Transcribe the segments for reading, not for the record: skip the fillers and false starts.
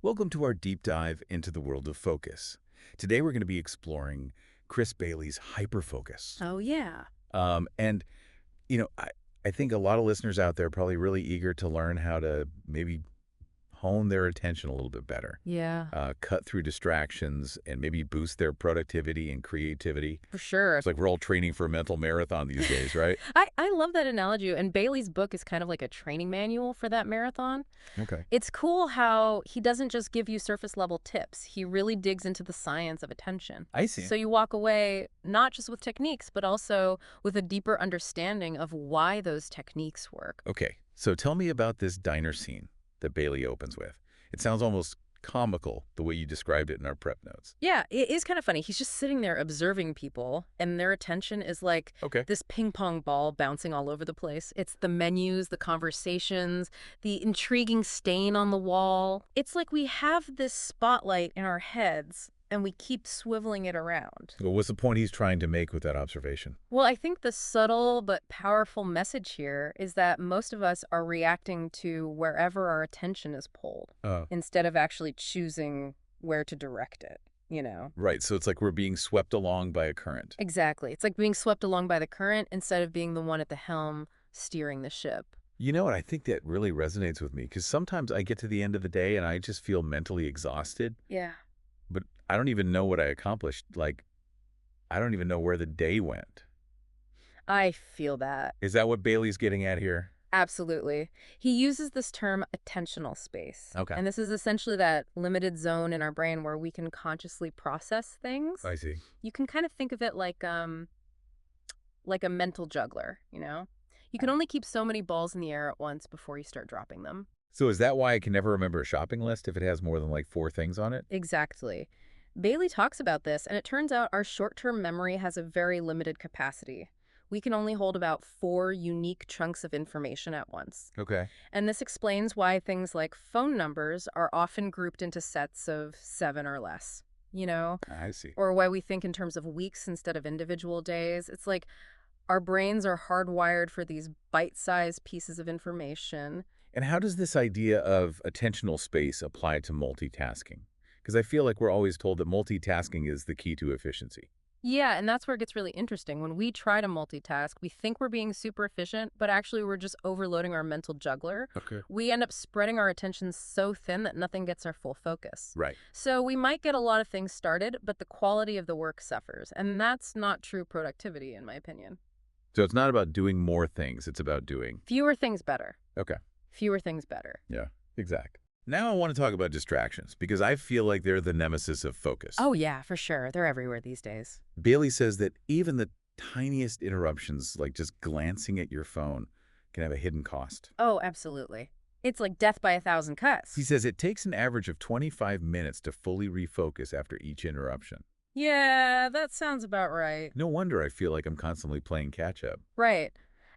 Welcome to our deep dive into the world of focus. Today we're going to be exploring Chris Bailey's HyperFocus. Oh, yeah. And, I think a lot of listeners out there are probably really eager to learn how to maybe hone their attention a little bit better, Yeah, cut through distractions, and maybe boost their productivity and creativity. for sure. It's like we're all training for a mental marathon these days, right? I love that analogy. And Bailey's book is kind of like a training manual for that marathon. Okay. It's cool how he doesn't just give you surface level tips. He really digs into the science of attention. I see. So you walk away not just with techniques, but also with a deeper understanding of why those techniques work. Okay, so tell me about this diner scene that Bailey opens with. It sounds almost comical the way you described it in our prep notes. Yeah, it is kind of funny. He's just sitting there observing people, and their attention is like Okay. this ping pong ball bouncing all over the place. It's the menus, the conversations, the intriguing stain on the wall. It's like we have this spotlight in our heads, and we keep swiveling it around. Well, what's the point he's trying to make with that observation? Well, I think the subtle but powerful message here is that most of us are reacting to wherever our attention is pulled Uh, instead of actually choosing where to direct it, you know? right, so it's like we're being swept along by a current. Exactly. It's like being swept along by the current instead of being the one at the helm steering the ship. You know what? I think that really resonates with me because sometimes I get to the end of the day and I just feel mentally exhausted, Yeah. but I don't even know what I accomplished. Like, I don't even know where the day went. I feel that. Is that what Bailey's getting at here? Absolutely. He uses this term attentional space. Okay. And this is essentially that limited zone in our brain where we can consciously process things. I see. You can kind of think of it like a mental juggler, you know? You can only keep so many balls in the air at once before you start dropping them. So is that why I can never remember a shopping list if it has more than like four things on it? Exactly. Bailey talks about this, and it turns out our short-term memory has a very limited capacity. We can only hold about 4 unique chunks of information at once. Okay. And this explains why things like phone numbers are often grouped into sets of 7 or less, you know? I see. Or why we think in terms of weeks instead of individual days. It's like our brains are hardwired for these bite-sized pieces of information. And how does this idea of attentional space apply to multitasking? Because I feel like we're always told that multitasking is the key to efficiency. Yeah, and that's where it gets really interesting. When we try to multitask, we think we're being super efficient, but actually we're just overloading our mental juggler. Okay. We end up spreading our attention so thin that nothing gets our full focus. Right. So we might get a lot of things started, but the quality of the work suffers. And that's not true productivity, in my opinion. So it's not about doing more things, it's about doing. Fewer things better. Okay. Fewer things better. Yeah, exactly. Now I want to talk about distractions because I feel like they're the nemesis of focus. Oh, yeah, for sure. They're everywhere these days. Bailey says that even the tiniest interruptions, like just glancing at your phone, can have a hidden cost. Oh, absolutely. It's like death by a thousand cuts. He says it takes an average of 25 minutes to fully refocus after each interruption. Yeah, that sounds about right. No wonder I feel like I'm constantly playing catch up. Right.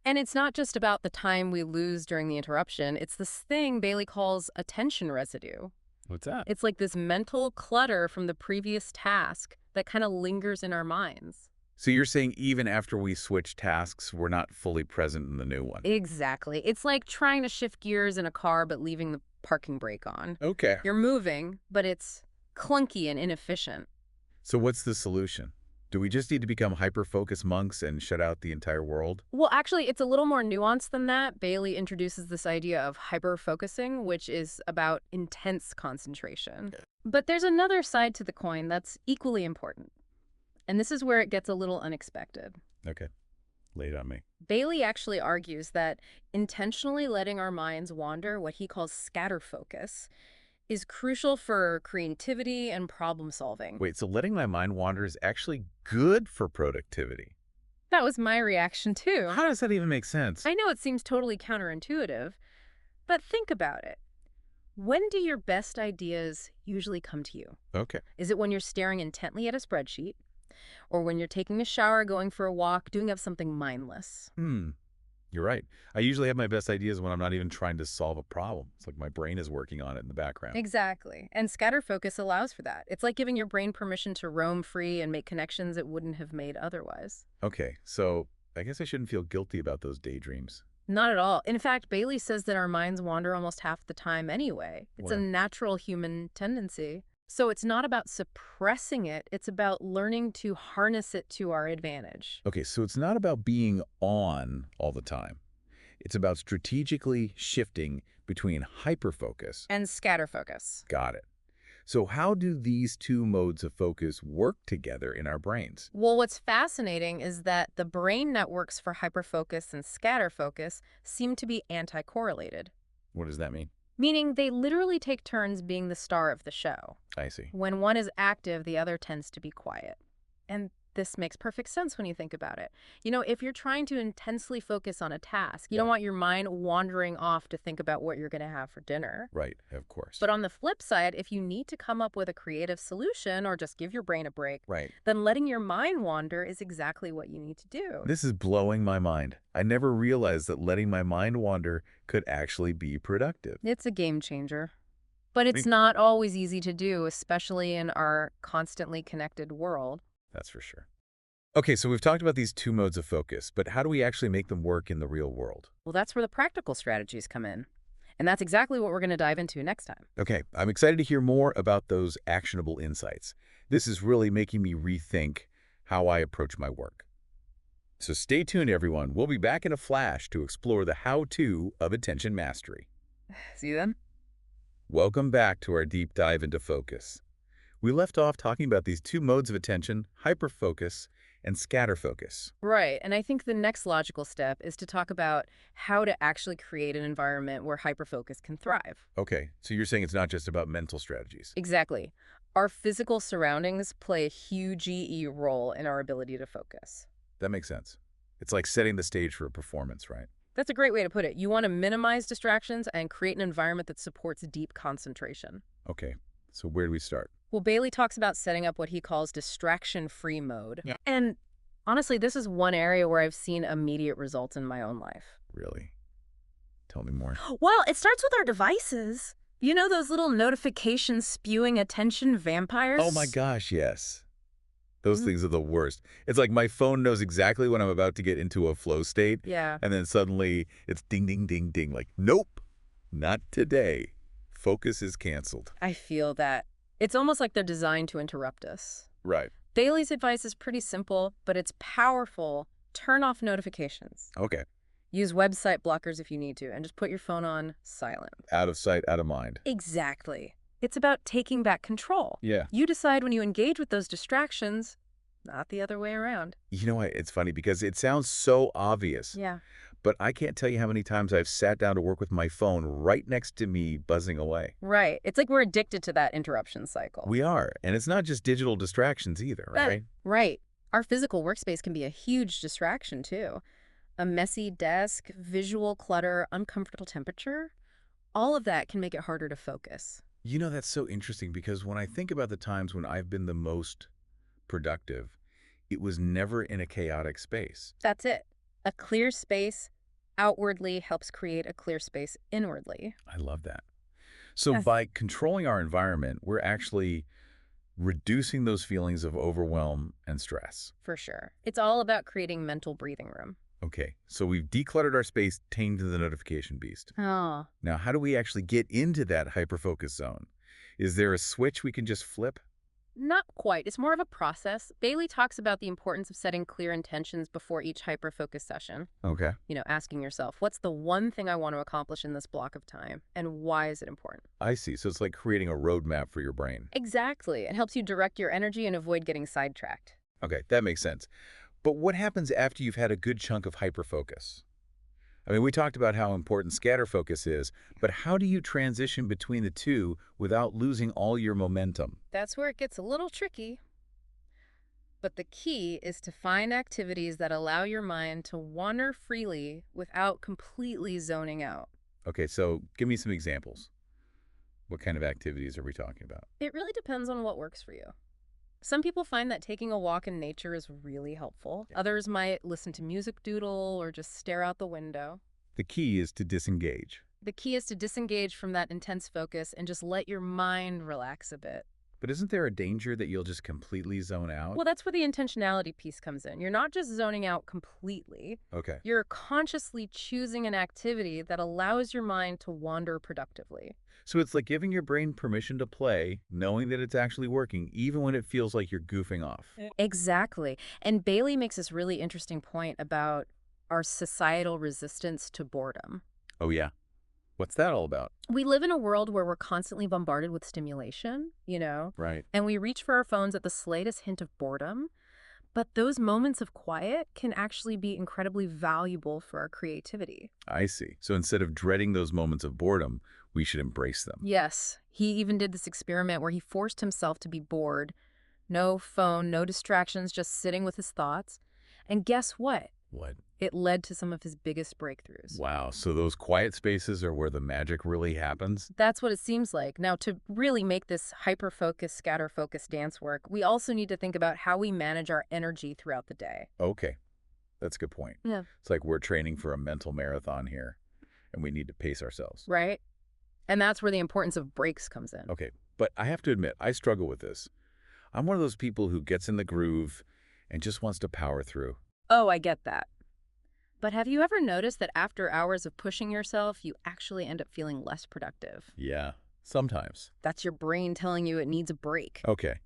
And it's not just about the time we lose during the interruption. It's this thing Bailey calls attention residue. What's that? It's like this mental clutter from the previous task that kind of lingers in our minds. So you're saying even after we switch tasks, we're not fully present in the new one? Exactly. It's like trying to shift gears in a car but leaving the parking brake on. Okay. You're moving, but it's clunky and inefficient. So what's the solution? Do we just need to become hyper-focus monks and shut out the entire world? Well, actually, it's a little more nuanced than that. Bailey introduces this idea of hyper-focusing, which is about intense concentration. But there's another side to the coin that's equally important. And this is where it gets a little unexpected. Okay. Lay it on me. Bailey actually argues that intentionally letting our minds wander, what he calls scatterfocus, is crucial for creativity and problem solving. Wait, so letting my mind wander is actually good for productivity? That was my reaction too. How does that even make sense? I know it seems totally counterintuitive, but think about it. When do your best ideas usually come to you? Okay. Is it when you're staring intently at a spreadsheet? Or when you're taking a shower, going for a walk, doing up something mindless? You're right. I usually have my best ideas when I'm not even trying to solve a problem. It's like my brain is working on it in the background. Exactly. And scatterfocus allows for that. It's like giving your brain permission to roam free and make connections it wouldn't have made otherwise. Okay, so I guess I shouldn't feel guilty about those daydreams. Not at all. In fact, Bailey says that our minds wander almost half the time anyway. It's a Wow. natural human tendency. So it's not about suppressing it, it's about learning to harness it to our advantage. Okay, so it's not about being on all the time. It's about strategically shifting between hyperfocus. And scatterfocus. Got it. So how do these two modes of focus work together in our brains? Well, what's fascinating is that the brain networks for hyperfocus and scatterfocus seem to be anti-correlated, What does that mean? meaning they literally take turns being the star of the show. I see. When one is active, the other tends to be quiet. And this makes perfect sense when you think about it. You know, if you're trying to intensely focus on a task, you Yeah. don't want your mind wandering off to think about what you're going to have for dinner. Right, of course. But on the flip side, if you need to come up with a creative solution or just give your brain a break, Right. then letting your mind wander is exactly what you need to do. This is blowing my mind. I never realized that letting my mind wander could actually be productive. It's a game changer. But it's Me- not always easy to do, especially in our constantly connected world. That's for sure. Okay, so we've talked about these two modes of focus, but how do we actually make them work in the real world? Well, that's where the practical strategies come in. And that's exactly what we're going to dive into next time. Okay, I'm excited to hear more about those actionable insights. This is really making me rethink how I approach my work. So stay tuned, everyone. We'll be back in a flash to explore the how-to of attention mastery. See you then. Welcome back to our deep dive into focus. We left off talking about these two modes of attention, hyperfocus and scatterfocus. Right. And I think the next logical step is to talk about how to actually create an environment where hyperfocus can thrive. Okay, so you're saying it's not just about mental strategies. Exactly. Our physical surroundings play a huge role in our ability to focus. That makes sense. It's like setting the stage for a performance, right? That's a great way to put it. You want to minimize distractions and create an environment that supports deep concentration. Okay, so where do we start? Well, Bailey talks about setting up what he calls distraction-free mode. Yeah. And honestly, this is one area where I've seen immediate results in my own life. Really? Tell me more. Well, it starts with our devices. You know those little notifications spewing attention vampires? Oh my gosh, yes. Those Mhm. things are the worst. It's like my phone knows exactly when I'm about to get into a flow state, Yeah. and then suddenly it's ding, ding, ding, ding, like, nope, not today. Focus is canceled. I feel that. It's almost like they're designed to interrupt us. Right. Bailey's advice is pretty simple, but it's powerful. Turn off notifications. Okay. Use website blockers if you need to, and just put your phone on silent. Out of sight, out of mind. Exactly. It's about taking back control. Yeah. You decide when you engage with those distractions, not the other way around. You know what? It's funny because it sounds so obvious, Yeah. but I can't tell you how many times I've sat down to work with my phone right next to me buzzing away. Right. It's like we're addicted to that interruption cycle. We are. And it's not just digital distractions either, right? Right. Our physical workspace can be a huge distraction, too. A messy desk, visual clutter, uncomfortable temperature, all of that can make it harder to focus. You know, that's so interesting because when I think about the times when I've been the most productive, it was never in a chaotic space. That's it. A clear space outwardly helps create a clear space inwardly. I love that. So Yes. by controlling our environment, we're actually reducing those feelings of overwhelm and stress. For sure. It's all about creating mental breathing room. Okay, so we've decluttered our space, tamed the notification beast. Oh. Now, how do we actually get into that hyperfocus zone? Is there a switch we can just flip? Not quite. It's more of a process. Bailey talks about the importance of setting clear intentions before each hyperfocus session. Okay. You know, asking yourself, what's the one thing I want to accomplish in this block of time? And why is it important? I see. So it's like creating a roadmap for your brain. Exactly. It helps you direct your energy and avoid getting sidetracked. Okay, that makes sense. But what happens after you've had a good chunk of hyperfocus? I mean, we talked about how important scatterfocus is, but how do you transition between the two without losing all your momentum? That's where it gets a little tricky. But the key is to find activities that allow your mind to wander freely without completely zoning out. Okay, so give me some examples. What kind of activities are we talking about? It really depends on what works for you. Some people find that taking a walk in nature is really helpful. Yeah. Others might listen to music doodle or just stare out the window. The key is to disengage. The key is to disengage from that intense focus and just let your mind relax a bit. But isn't there a danger that you'll just completely zone out? Well, that's where the intentionality piece comes in. You're not just zoning out completely. Okay. You're consciously choosing an activity that allows your mind to wander productively. So it's like giving your brain permission to play, knowing that it's actually working, even when it feels like you're goofing off. Exactly. And Bailey makes this really interesting point about our societal resistance to boredom. Oh, yeah. What's that all about? We live in a world where we're constantly bombarded with stimulation, Right. and we reach for our phones at the slightest hint of boredom. But those moments of quiet can actually be incredibly valuable for our creativity. I see. So instead of dreading those moments of boredom, we should embrace them. Yes, he even did this experiment where he forced himself to be bored. No phone, no distractions, just sitting with his thoughts. And guess what? What? It led to some of his biggest breakthroughs. Wow. So those quiet spaces are where the magic really happens? That's what it seems like. Now, to really make this hyper-focus, scatter-focus dance work, we also need to think about how we manage our energy throughout the day. Okay. That's a good point. Yeah. It's like we're training for a mental marathon here, and we need to pace ourselves. Right? And that's where the importance of breaks comes in. Okay. But I have to admit, I struggle with this. I'm one of those people who gets in the groove and just wants to power through. Oh, I get that. But have you ever noticed that after hours of pushing yourself, you actually end up feeling less productive? Yeah, sometimes. That's your brain telling you it needs a break. Okay.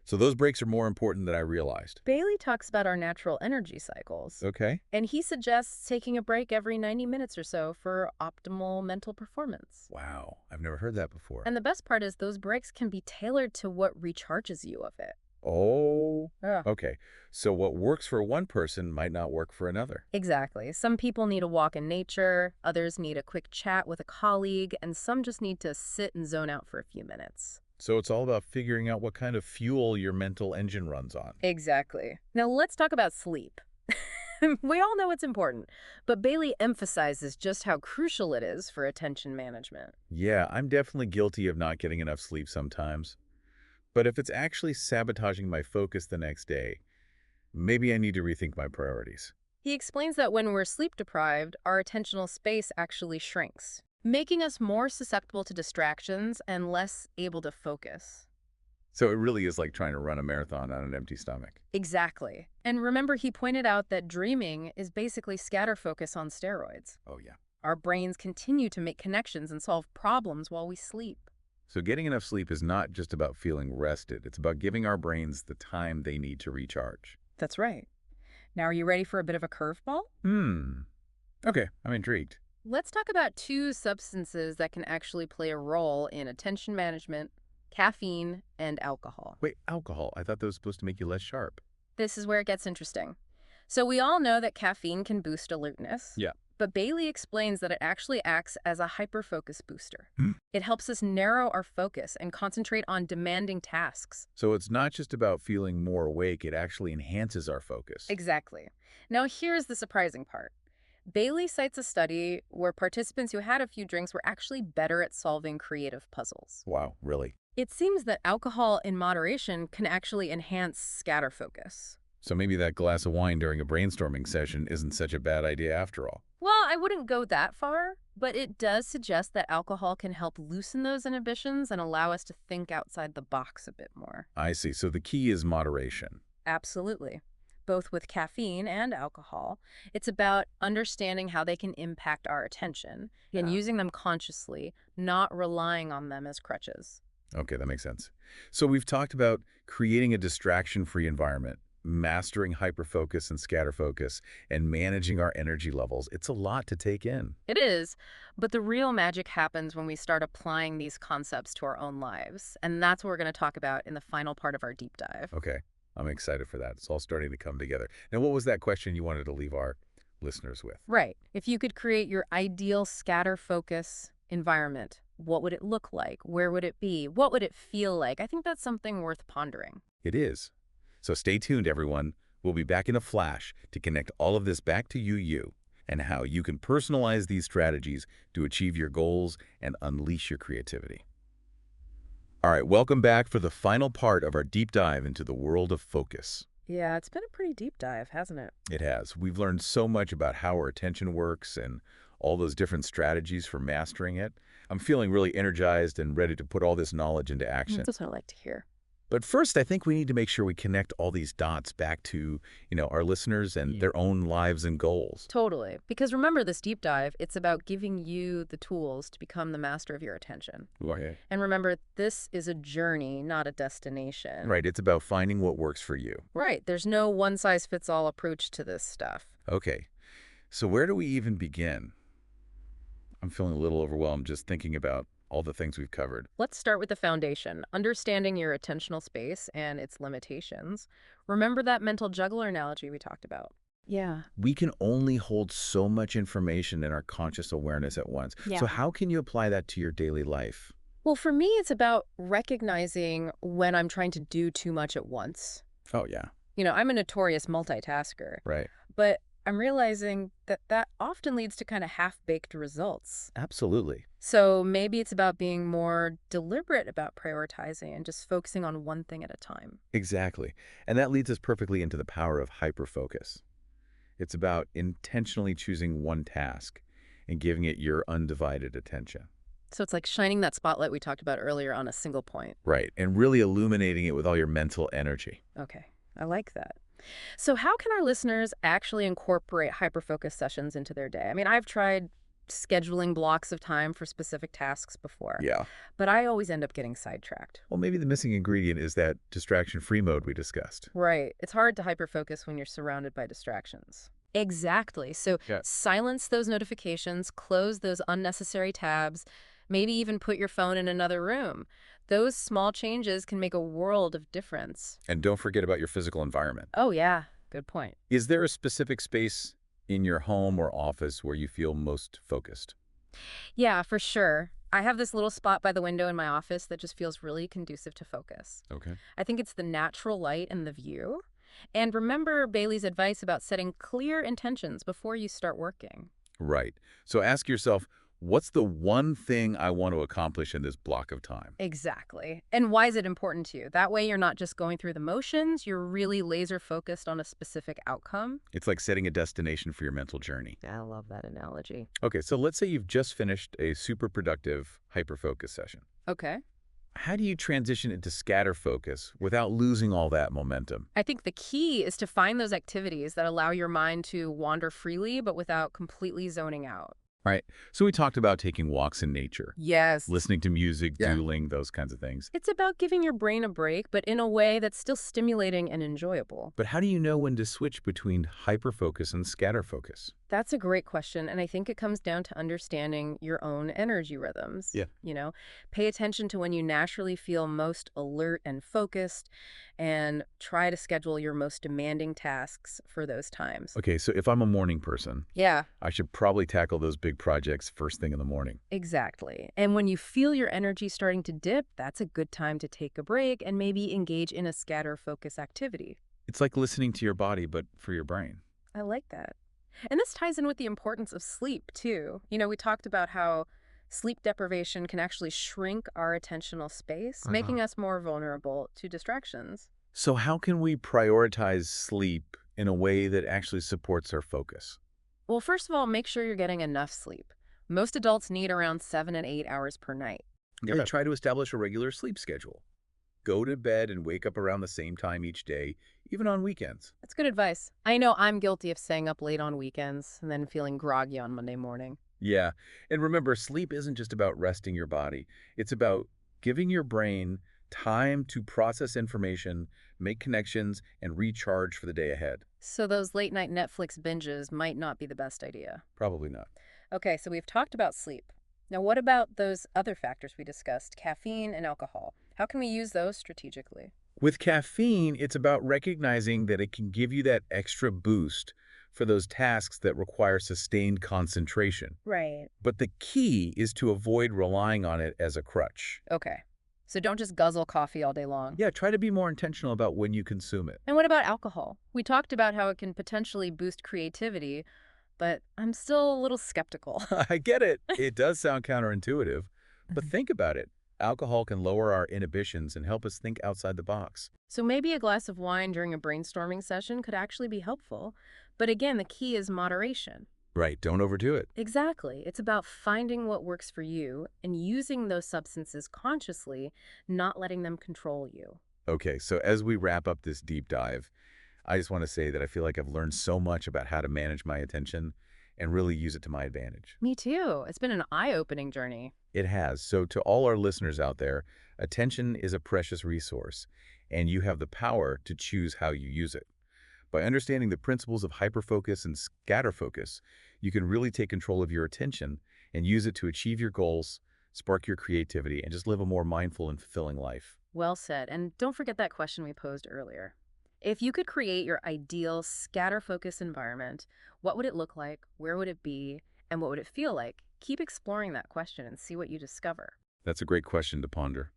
So those breaks are more important than I realized. Bailey talks about our natural energy cycles. Okay. And he suggests taking a break every 90 minutes or so for optimal mental performance. Wow. I've never heard that before. And the best part is those breaks can be tailored to what recharges you of it. Oh. Yeah. Okay. So what works for one person might not work for another. Exactly. Some people need a walk in nature, others need a quick chat with a colleague, and some just need to sit and zone out for a few minutes. So it's all about figuring out what kind of fuel your mental engine runs on. Exactly. Now let's talk about sleep. We all know it's important, but Bailey emphasizes just how crucial it is for attention management. Yeah, I'm definitely guilty of not getting enough sleep sometimes. But if it's actually sabotaging my focus the next day, maybe I need to rethink my priorities. He explains that when we're sleep deprived, our attentional space actually shrinks, making us more susceptible to distractions and less able to focus. So it really is like trying to run a marathon on an empty stomach. Exactly. And remember, he pointed out that dreaming is basically scatterfocus on steroids. Oh, yeah. Our brains continue to make connections and solve problems while we sleep. So getting enough sleep is not just about feeling rested. It's about giving our brains the time they need to recharge. That's right. Now, are you ready for a bit of a curveball? Okay, I'm intrigued. Let's talk about two substances that can actually play a role in attention management: caffeine and alcohol. Wait, alcohol. I thought that was supposed to make you less sharp. This is where it gets interesting. So we all know that caffeine can boost alertness. Yeah. But Bailey explains that it actually acts as a hyperfocus booster. Hmm. It helps us narrow our focus and concentrate on demanding tasks. So it's not just about feeling more awake, it actually enhances our focus. Exactly. Now here's the surprising part. Bailey cites a study where participants who had a few drinks were actually better at solving creative puzzles. Wow, really? It seems that alcohol in moderation can actually enhance scatterfocus. So maybe that glass of wine during a brainstorming session isn't such a bad idea after all. Well, I wouldn't go that far, but it does suggest that alcohol can help loosen those inhibitions and allow us to think outside the box a bit more. I see. So the key is moderation. Absolutely. Both with caffeine and alcohol, it's about understanding how they can impact our attention and using them consciously, not relying on them as crutches. Okay, that makes sense. So we've talked about creating a distraction-free environment, mastering hyperfocus and scatterfocus, and managing our energy levels. It's a lot to take in. It is, but the real magic happens when we start applying these concepts to our own lives, and that's what we're going to talk about in the final part of our deep dive. Okay, I'm excited for that. It's all starting to come together. Now, what was that question you wanted to leave our listeners with? Right. If you could create your ideal scatterfocus environment, what would it look like? Where would it be? What would it feel like? I think that's something worth pondering. It is. So stay tuned, everyone. We'll be back in a flash to connect all of this back to you, and how you can personalize these strategies to achieve your goals and unleash your creativity. All right, welcome back for the final part of our deep dive into the world of focus. Yeah, it's been a pretty deep dive, hasn't it? It has. We've learned so much about how our attention works and all those different strategies for mastering it. I'm feeling really energized and ready to put all this knowledge into action. That's what I like to hear. But first, I think we need to make sure we connect all these dots back to, our listeners and their own lives and goals. Totally. Because remember this deep dive, it's about giving you the tools to become the master of your attention. Right. And remember, this is a journey, not a destination. Right. It's about finding what works for you. Right. There's no one-size-fits-all approach to this stuff. Okay. So where do we even begin? I'm feeling a little overwhelmed just thinking about all the things we've covered. Let's start with the foundation, understanding your attentional space and its limitations. Remember that mental juggler analogy we talked about? Yeah. We can only hold so much information in our conscious awareness at once. Yeah. So how can you apply that to your daily life? Well, for me, it's about recognizing when I'm trying to do too much at once. Oh, yeah. I'm a notorious multitasker, Right. but I'm realizing that that often leads to kind of half-baked results. Absolutely. So maybe it's about being more deliberate about prioritizing and just focusing on one thing at a time. Exactly. And that leads us perfectly into the power of hyperfocus. It's about intentionally choosing one task and giving it your undivided attention. So it's like shining that spotlight we talked about earlier on a single point. Right. And really illuminating it with all your mental energy. Okay, I like that. So how can our listeners actually incorporate hyperfocus sessions into their day? I mean, I've tried scheduling blocks of time for specific tasks before, Yeah. but I always end up getting sidetracked. Well, maybe the missing ingredient is that distraction-free mode we discussed. Right. It's hard to hyperfocus when you're surrounded by distractions. Exactly. So Yeah. silence those notifications, close those unnecessary tabs, maybe even put your phone in another room. Those small changes can make a world of difference. And don't forget about your physical environment. Oh, yeah. Good point. Is there a specific space in your home or office where you feel most focused? Yeah, for sure. I have this little spot by the window in my office that just feels really conducive to focus. Okay. I think it's the natural light and the view. And remember Bailey's advice about setting clear intentions before you start working. Right. So ask yourself, what's the one thing I want to accomplish in this block of time? Exactly. And why is it important to you? That way you're not just going through the motions, you're really laser focused on a specific outcome. It's like setting a destination for your mental journey. I love that analogy. Okay, so let's say you've just finished a super productive hyperfocus session. Okay. How do you transition into scatter focus without losing all that momentum? I think the key is to find those activities that allow your mind to wander freely, but without completely zoning out. Right. So we talked about taking walks in nature, Yes. listening to music, Yeah. doodling, those kinds of things. It's about giving your brain a break, but in a way that's still stimulating and enjoyable. But how do you know when to switch between hyperfocus and scatter focus? That's a great question, and I think it comes down to understanding your own energy rhythms. Yeah. Pay attention to when you naturally feel most alert and focused, and try to schedule your most demanding tasks for those times. Okay, so if I'm a morning person, Yeah, I should probably tackle those big projects first thing in the morning. exactly. And when you feel your energy starting to dip, that's a good time to take a break and maybe engage in a scatter focus activity. It's like listening to your body, but for your brain. I like that. And this ties in with the importance of sleep, too. We talked about how sleep deprivation can actually shrink our attentional space, making us more vulnerable to distractions. So how can we prioritize sleep in a way that actually supports our focus? Well, first of all, make sure you're getting enough sleep. Most adults need around 7 and 8 hours per night. Yeah. Try to establish a regular sleep schedule. Go to bed and wake up around the same time each day, even on weekends. That's good advice. I know I'm guilty of staying up late on weekends and then feeling groggy on Monday morning. Yeah, and remember, sleep isn't just about resting your body. It's about giving your brain time to process information, make connections, and recharge for the day ahead. So those late night Netflix binges might not be the best idea. Probably not. Okay, so we've talked about sleep. Now, what about those other factors we discussed, caffeine and alcohol? How can we use those strategically? With caffeine, it's about recognizing that it can give you that extra boost for those tasks that require sustained concentration. Right. But the key is to avoid relying on it as a crutch. Okay. So don't just guzzle coffee all day long. Yeah, try to be more intentional about when you consume it. And what about alcohol? We talked about how it can potentially boost creativity, but I'm still a little skeptical. I get it. It does sound counterintuitive, but think about it. Alcohol can lower our inhibitions and help us think outside the box. So maybe a glass of wine during a brainstorming session could actually be helpful. But again, the key is moderation. Right, don't overdo it. Exactly. It's about finding what works for you and using those substances consciously, not letting them control you. Okay, so as we wrap up this deep dive, I just want to say that I feel like I've learned so much about how to manage my attention and really use it to my advantage. Me too. It's been an eye-opening journey. It has. So to all our listeners out there, attention is a precious resource, and you have the power to choose how you use it. By understanding the principles of hyperfocus and scatterfocus, you can really take control of your attention and use it to achieve your goals, spark your creativity, and just live a more mindful and fulfilling life. Well said. And don't forget that question we posed earlier. If you could create your ideal scatter-focus environment, what would it look like? Where would it be? And what would it feel like? Keep exploring that question and see what you discover. That's a great question to ponder.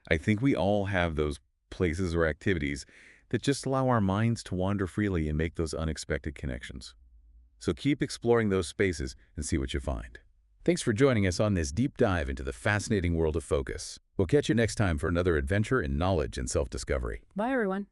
I think we all have those places or activities that just allow our minds to wander freely and make those unexpected connections. So keep exploring those spaces and see what you find. Thanks for joining us on this deep dive into the fascinating world of focus. We'll catch you next time for another adventure in knowledge and self-discovery. Bye, everyone.